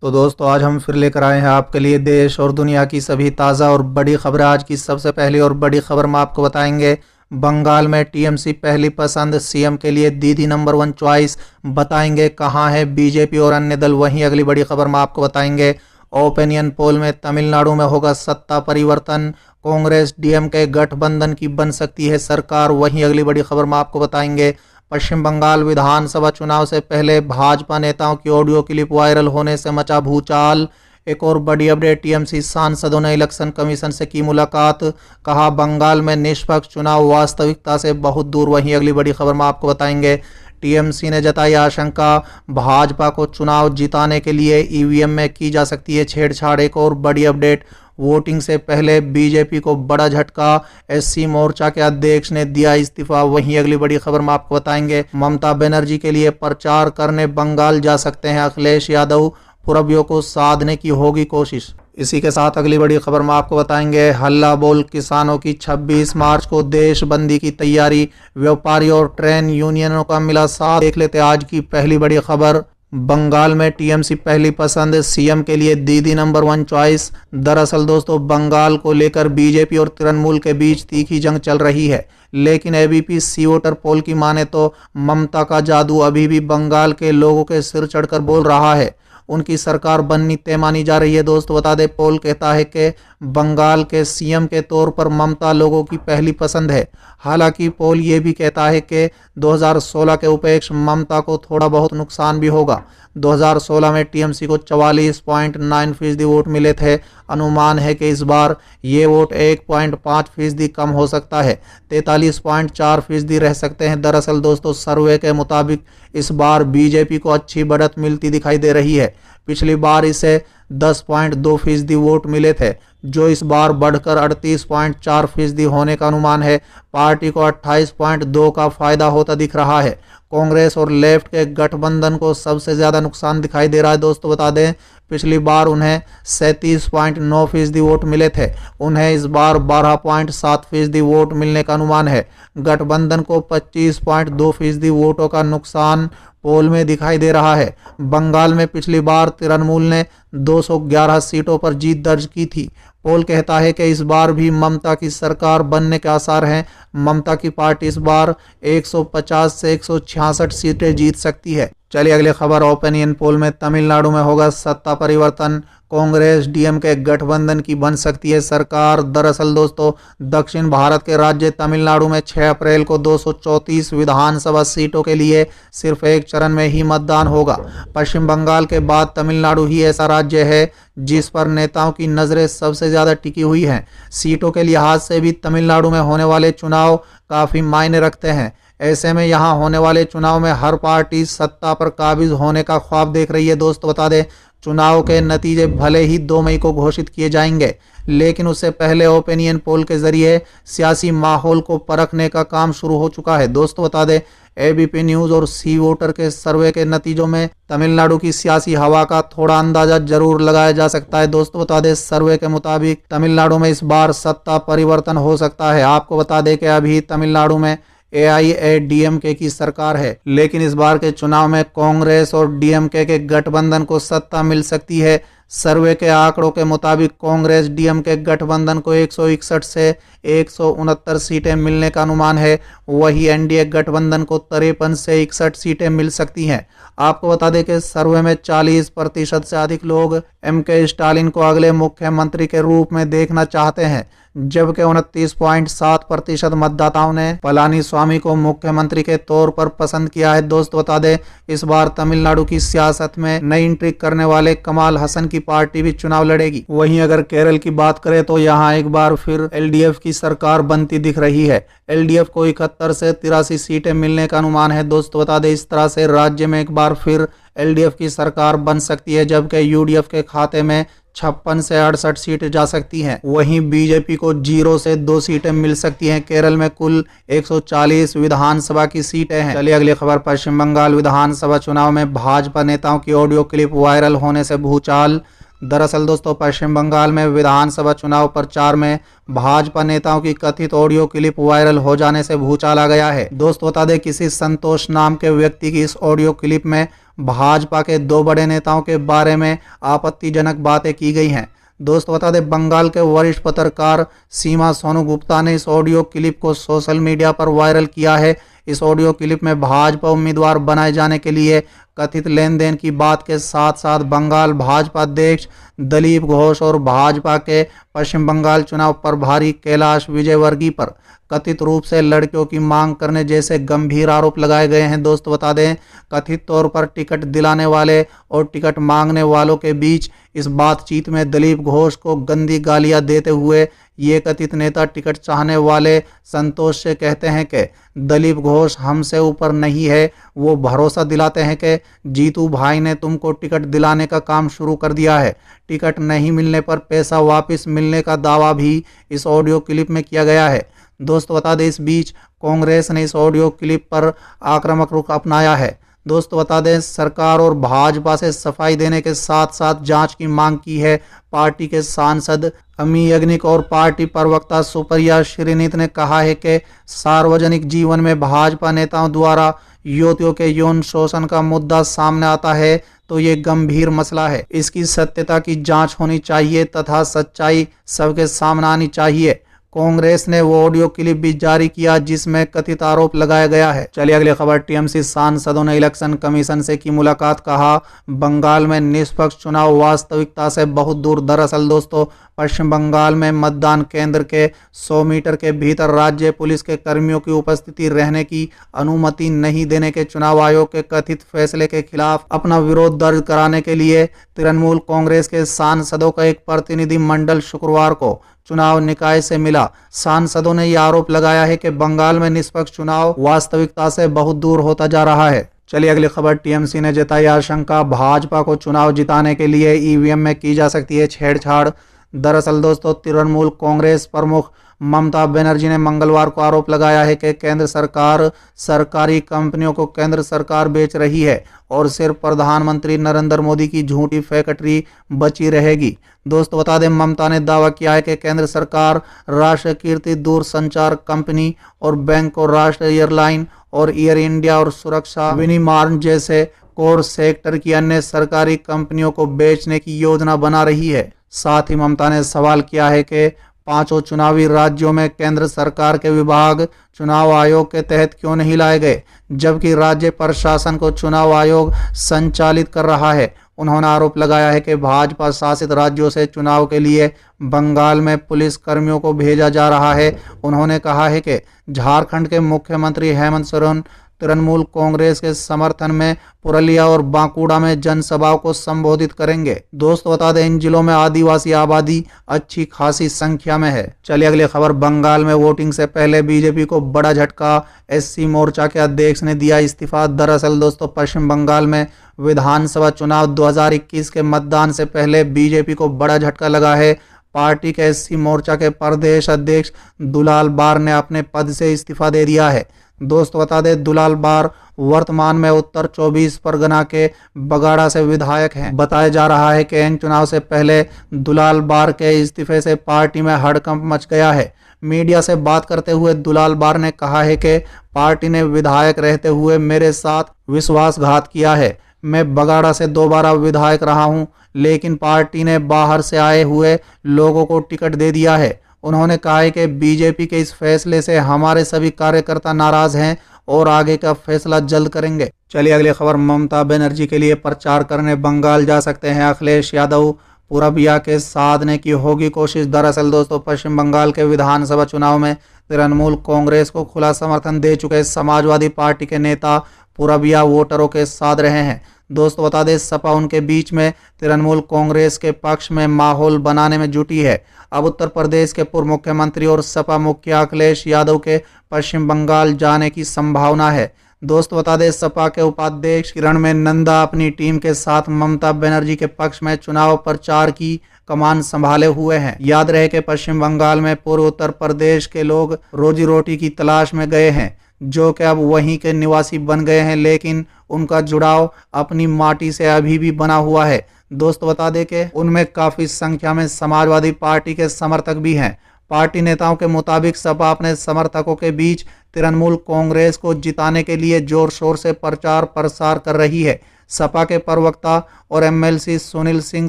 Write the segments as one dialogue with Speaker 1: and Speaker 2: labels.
Speaker 1: तो दोस्तों आज हम फिर लेकर आए हैं आपके लिए देश और दुनिया की सभी ताज़ा और बड़ी खबरें। आज की सबसे पहली और बड़ी खबर में आपको बताएंगे बंगाल में टीएमसी पहली पसंद, सीएम के लिए दीदी नंबर 1 चॉइस। बताएंगे कहां है बीजेपी और अन्य दल। वहीं अगली बड़ी खबर में आपको बताएंगे ओपिनियन पोल में तमिलनाडु में होगा सत्ता परिवर्तन, कांग्रेस डीएमके गठबंधन की बन सकती है सरकार। वहीं अगली बड़ी खबर में आपको बताएंगे पश्चिम बंगाल विधानसभा चुनाव से पहले भाजपा नेताओं की ऑडियो क्लिप वायरल होने से मचा भूचाल। एक और बड़ी अपडेट, टीएमसी सांसदों ने इलेक्शन कमीशन से की मुलाकात, कहा बंगाल में निष्पक्ष चुनाव वास्तविकता से बहुत दूर। वहीं अगली बड़ी खबर में आपको बताएंगे टीएमसी ने जताई आशंका भाजपा को चुनाव जिताने के लिए ईवीएम में की जा सकती है छेड़छाड़। एक और बड़ी अपडेट, वोटिंग से पहले बीजेपी को बड़ा झटका, एससी मोर्चा के अध्यक्ष ने दिया इस्तीफा। वहीं अगली बड़ी खबर में आपको बताएंगे ममता बनर्जी के लिए प्रचार करने बंगाल जा सकते हैं अखिलेश यादव, पूर्वियों को साधने की होगी कोशिश। इसी के साथ अगली बड़ी खबर में आपको बताएंगे हल्ला बोल किसानों की 26 मार्च को देश बंदी की तैयारी, व्यापारी और ट्रेन यूनियनों का मिला साथ। देख लेते आज की पहली बड़ी खबर, बंगाल में टीएमसी पहली पसंद, सीएम के लिए दीदी नंबर 1 चॉइस। दरअसल दोस्तों बंगाल को लेकर बीजेपी और तृणमूल के बीच तीखी जंग चल रही है, लेकिन एबीपी सी वोटर पोल की माने तो ममता का जादू अभी भी बंगाल के लोगों के सिर चढ़कर बोल रहा है। उनकी सरकार बननी तय मानी जा रही है। दोस्तों बता दें पोल कहता है कि बंगाल के सीएम के तौर पर ममता लोगों की पहली पसंद है। हालांकि पोल ये भी कहता है कि 2016 के उपेक्ष ममता को थोड़ा बहुत नुकसान भी होगा। 2016 में टीएमसी को 44.9% वोट मिले थे। अनुमान है कि इस बार ये वोट 1.5% कम हो सकता है, 43.4% रह सकते हैं। दरअसल दोस्तों सर्वे के मुताबिक इस बार बीजेपी को अच्छी बढ़त मिलती दिखाई दे रही है। पिछली बार इसे 10.2% वोट मिले थे, जो इस बार बढ़कर 38.4% होने का अनुमान है। पार्टी को 28.2 का फायदा होता दिख रहा है। कांग्रेस और लेफ्ट के गठबंधन को सबसे ज्यादा नुकसान दिखाई दे रहा है। दोस्तों बता दें पिछली बार उन्हें 37.9% वोट मिले थे, उन्हें इस बार 12.7% वोट मिलने का अनुमान है। गठबंधन को 25.2% वोटों का नुकसान पोल में दिखाई दे रहा है। बंगाल में पिछली बार तृणमूल ने 211 सीटों पर जीत दर्ज की थी। पोल कहता है कि इस बार भी ममता की सरकार बनने के आसार हैं। ममता की पार्टी इस बार 150 से 166 सीटें जीत सकती है। चलिए अगली खबर, ओपिनियन पोल में तमिलनाडु में होगा सत्ता परिवर्तन, कांग्रेस डीएमके गठबंधन की बन सकती है सरकार। दरअसल दोस्तों दक्षिण भारत के राज्य तमिलनाडु में 6 अप्रैल को 234 विधानसभा सीटों के लिए सिर्फ एक चरण में ही मतदान होगा। पश्चिम बंगाल के बाद तमिलनाडु ही ऐसा राज्य है जिस पर नेताओं की नजरें सबसे ज्यादा टिकी हुई हैं। सीटों के लिहाज से भी तमिलनाडु में होने वाले चुनाव काफी मायने रखते हैं। ऐसे में यहां होने वाले चुनाव में हर पार्टी सत्ता पर काबिज होने का ख्वाब देख रही है। दोस्तों बता दें चुनाव के नतीजे भले ही 2 मई को घोषित किए जाएंगे, लेकिन उससे पहले ओपिनियन पोल के जरिए सियासी माहौल को परखने का काम शुरू हो चुका है। दोस्तों बता दें एबीपी न्यूज और सी वोटर के सर्वे के नतीजों में तमिलनाडु की सियासी हवा का थोड़ा अंदाजा जरूर लगाया जा सकता है। दोस्तों बता दें सर्वे के मुताबिक तमिलनाडु में इस बार सत्ता परिवर्तन हो सकता है। आपको बता दें कि अभी तमिलनाडु में एआईएडीएमके की सरकार है, लेकिन इस बार के चुनाव में कांग्रेस और डीएमके के गठबंधन को सत्ता मिल सकती है। सर्वे के आंकड़ों के मुताबिक कांग्रेस डीएमके गठबंधन को 161 से 169 सीटें मिलने का अनुमान है। वही एनडीए गठबंधन को 53 से 61 सीटें मिल सकती हैं। आपको बता दें कि सर्वे में 40% से अधिक लोग एमके स्टालिन को अगले मुख्यमंत्री के रूप में देखना चाहते हैं, जबकि 29.7% मतदाताओं ने पलानीस्वामी को मुख्यमंत्री के तौर पर पसंद किया है। दोस्त बता दें इस बार तमिलनाडु की सियासत में नई एंट्री करने वाले कमाल हसन की पार्टी भी चुनाव लड़ेगी। वहीं अगर केरल की बात करें तो यहां एक बार फिर एलडीएफ की सरकार बनती दिख रही है। एलडीएफ को 71 से 83 सीटें मिलने का अनुमान है। दोस्त बता दें इस तरह से राज्य में एक बार फिर एलडीएफ की सरकार बन सकती है, जबकि यूडीएफ के खाते में 56 से 68 सीटें जा सकती हैं। वहीं बीजेपी को 0 से 2 सीटें मिल सकती हैं। केरल में कुल 140 विधानसभा की सीटें हैं। चलिए अगली खबर, पश्चिम बंगाल विधानसभा चुनाव में भाजपा नेताओं की ऑडियो क्लिप वायरल होने से भूचाल। दरअसल दोस्तों पश्चिम बंगाल में विधानसभा चुनाव प्रचार में भाजपा नेताओं की कथित ऑडियो क्लिप वायरल हो जाने से भूचाल आ गया है। दोस्तों बता दें, किसी संतोष नाम के व्यक्ति की इस ऑडियो क्लिप में भाजपा के 2 बड़े नेताओं के बारे में आपत्तिजनक बातें की गई हैं। दोस्तों बता दें, बंगाल के वरिष्ठ पत्रकार सीमा सोनू गुप्ता ने इस ऑडियो क्लिप को सोशल मीडिया पर वायरल किया है। इस ऑडियो क्लिप में भाजपा उम्मीदवार बनाए जाने के लिए कथित लेन देन की बात के साथ साथ बंगाल भाजपा अध्यक्ष दिलीप घोष और भाजपा के पश्चिम बंगाल चुनाव प्रभारी कैलाश विजयवर्गीय पर कथित रूप से लड़कियों की मांग करने जैसे गंभीर आरोप लगाए गए हैं। दोस्तों बता दें, कथित तौर पर टिकट दिलाने वाले और टिकट मांगने वालों के बीच इस बातचीत में दिलीप घोष को गंदी गालियां देते हुए ये कथित नेता टिकट चाहने वाले संतोष से कहते हैं कि दिलीप घोष हमसे ऊपर नहीं है। वो भरोसा दिलाते हैं कि जीतू भाई ने तुमको टिकट दिलाने का काम शुरू कर दिया है। टिकट नहीं मिलने पर पैसा वापस मिलने का दावा भी इस ऑडियो क्लिप में किया गया है। दोस्तों बता दें, इस बीच कांग्रेस ने इस ऑडियो क्लिप पर आक्रामक रुख अपनाया है। दोस्तों बता दें, सरकार और भाजपा से सफाई देने के साथ साथ जांच की मांग की है। पार्टी के सांसद अमी याज्ञनिक और पार्टी प्रवक्ता सुप्रिया श्रीनीत ने कहा है कि सार्वजनिक जीवन में भाजपा नेताओं द्वारा युवतियों के यौन शोषण का मुद्दा सामने आता है तो ये गंभीर मसला है। इसकी सत्यता की जांच होनी चाहिए तथा सच्चाई सबके सामने आनी चाहिए। कांग्रेस ने वो ऑडियो क्लिप भी जारी किया जिसमें कथित आरोप लगाया गया है। चलिए अगली खबर, टीएमसी सांसदों ने इलेक्शन कमीशन से की मुलाकात, कहा बंगाल में निष्पक्ष चुनाव वास्तविकता से बहुत दूर। दरअसल दोस्तों पश्चिम बंगाल में मतदान केंद्र के 100 मीटर के भीतर राज्य पुलिस के कर्मियों की उपस्थिति रहने की अनुमति नहीं देने के चुनाव आयोग के कथित फैसले के खिलाफ अपना विरोध दर्ज कराने के लिए तृणमूल कांग्रेस के सांसदों का एक प्रतिनिधि मंडल शुक्रवार को चुनाव निकाय से मिला। सांसदों ने यह आरोप लगाया है कि बंगाल में निष्पक्ष चुनाव वास्तविकता से बहुत दूर होता जा रहा है। चलिए अगली खबर, टीएमसी ने जताई आशंका भाजपा को चुनाव जिताने के लिए ईवीएम में की जा सकती है छेड़छाड़। दरअसल दोस्तों तृणमूल कांग्रेस प्रमुख ममता बनर्जी ने मंगलवार को आरोप लगाया है कि केंद्र सरकार सरकारी कंपनियों को केंद्र सरकार बेच रही है और सिर्फ प्रधानमंत्री नरेंद्र मोदी की झूठी फैक्ट्री बची रहेगी। दोस्तों बता दें, ममता ने दावा किया है कि केंद्र सरकार राष्ट्रीय कीर्ति दूरसंचार कंपनी और बैंक और राष्ट्रीय एयरलाइन और एयर इंडिया और सुरक्षा विनिर्माण जैसे कोर सेक्टर की अन्य सरकारी कंपनियों को बेचने की योजना बना रही है। साथ ही ममता ने सवाल किया है कि 5 चुनावी राज्यों में केंद्र सरकार के विभाग चुनाव आयोग के तहत क्यों नहीं लाए गए, जबकि राज्य प्रशासन को चुनाव आयोग संचालित कर रहा है। उन्होंने आरोप लगाया है कि भाजपा शासित राज्यों से चुनाव के लिए बंगाल में पुलिस कर्मियों को भेजा जा रहा है। उन्होंने कहा है कि झारखंड के मुख्यमंत्री हेमंत सोरेन तृणमूल कांग्रेस के समर्थन में पुरुलिया और बांकुड़ा में जनसभाओं को संबोधित करेंगे। दोस्तों बता दें, इन जिलों में आदिवासी आबादी अच्छी खासी संख्या में है। चलिए अगली खबर, बंगाल में वोटिंग से पहले बीजेपी को बड़ा झटका, एससी मोर्चा के अध्यक्ष ने दिया इस्तीफा। दरअसल दोस्तों पश्चिम बंगाल में विधानसभा चुनाव 2021 के मतदान से पहले बीजेपी को बड़ा झटका लगा है। पार्टी के एससी मोर्चा के प्रदेश अध्यक्ष दुलाल बार ने अपने पद से इस्तीफा दे दिया है। दोस्तों बता दें, दुलाल बार वर्तमान में उत्तर 24 परगना के बगाड़ा से विधायक हैं। बताया जा रहा है कि इन चुनाव से पहले दुलाल बार के इस्तीफे से पार्टी में हड़कंप मच गया है। मीडिया से बात करते हुए दुलाल बार ने कहा है कि पार्टी ने विधायक रहते हुए मेरे साथ विश्वासघात किया है। मैं बगाड़ा से 2 बार विधायक रहा हूं, लेकिन पार्टी ने बाहर से आए हुए लोगों को टिकट दे दिया है। उन्होंने कहा है कि बीजेपी के इस फैसले से हमारे सभी कार्यकर्ता नाराज हैं और आगे का फैसला जल्द करेंगे। चलिए अगली खबर, ममता बनर्जी के लिए प्रचार करने बंगाल जा सकते हैं अखिलेश यादव, पूरबिया के साधने की होगी कोशिश। दरअसल दोस्तों पश्चिम बंगाल के विधानसभा चुनाव में तृणमूल कांग्रेस को खुला समर्थन दे चुके समाजवादी पार्टी के नेता पूरबिया वोटरों के साथ रहे हैं। दोस्तों बता दें, सपा उनके बीच में तृणमूल कांग्रेस के पक्ष में माहौल बनाने में जुटी है। अब उत्तर प्रदेश के पूर्व मुख्यमंत्री और सपा मुखिया अखिलेश यादव के पश्चिम बंगाल जाने की संभावना है। दोस्तों बता दें, सपा के उपाध्यक्ष किरण में नंदा अपनी टीम के साथ ममता बनर्जी के पक्ष में चुनाव प्रचार की कमान संभाले हुए हैं। याद रहे कि पश्चिम बंगाल में पूर्व उत्तर प्रदेश के लोग रोजी रोटी की तलाश में गए हैं, जो कि अब वहीं के निवासी बन गए हैं, लेकिन उनका जुड़ाव अपनी माटी से अभी भी बना हुआ है। दोस्तों बता दें कि उनमें काफी संख्या में समाजवादी पार्टी के समर्थक भी हैं। पार्टी नेताओं के मुताबिक सपा अपने समर्थकों के बीच तृणमूल कांग्रेस को जिताने के लिए जोर शोर से प्रचार प्रसार कर रही है। सपा के प्रवक्ता और एमएलसी सुनील सिंह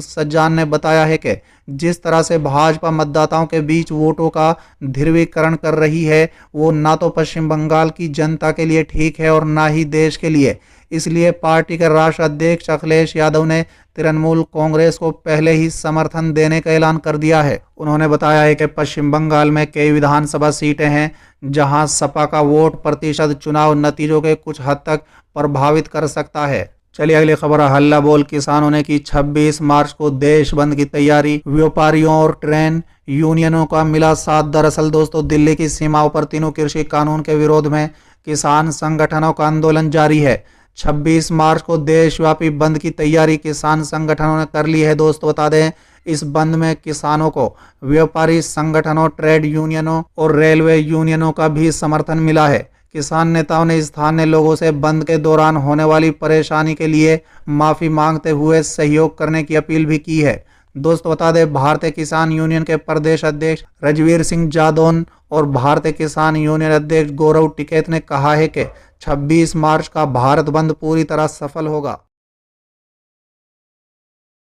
Speaker 1: सज्जान ने बताया है कि जिस तरह से भाजपा मतदाताओं के बीच वोटों का ध्रुवीकरण कर रही है, वो ना तो पश्चिम बंगाल की जनता के लिए ठीक है और ना ही देश के लिए। इसलिए पार्टी के राष्ट्रीय अध्यक्ष अखिलेश यादव ने तृणमूल कांग्रेस को पहले ही समर्थन देने का ऐलान कर दिया है। उन्होंने बताया है कि पश्चिम बंगाल में कई विधानसभा सीटें हैं जहां सपा का वोट प्रतिशत चुनाव नतीजों के कुछ हद तक प्रभावित कर सकता है। चलिए अगली खबर। हल्ला बोल किसानों ने की 26 मार्च को देश बंद की तैयारी, व्यापारियों और ट्रेन यूनियनों का मिला साथ। दरअसल दोस्तों, दिल्ली की सीमाओं पर तीनों कृषि कानून के विरोध में किसान संगठनों का आंदोलन जारी है। 26 मार्च को देशव्यापी बंद की तैयारी किसान संगठनों ने कर ली है। दोस्तों बता दें, इस बंद में किसानों को व्यापारी संगठनों, ट्रेड यूनियनों और रेलवे यूनियनों का भी समर्थन मिला है। किसान नेताओं ने स्थानीय लोगों से बंद के दौरान होने वाली परेशानी के लिए माफी मांगते हुए सहयोग करने की अपील भी की है। दोस्तों बता दें, भारतीय किसान यूनियन के प्रदेश अध्यक्ष रजवीर सिंह जादौन और भारतीय किसान यूनियन अध्यक्ष गौरव टिकैत ने कहा है कि 26 मार्च का भारत बंद पूरी तरह सफल होगा।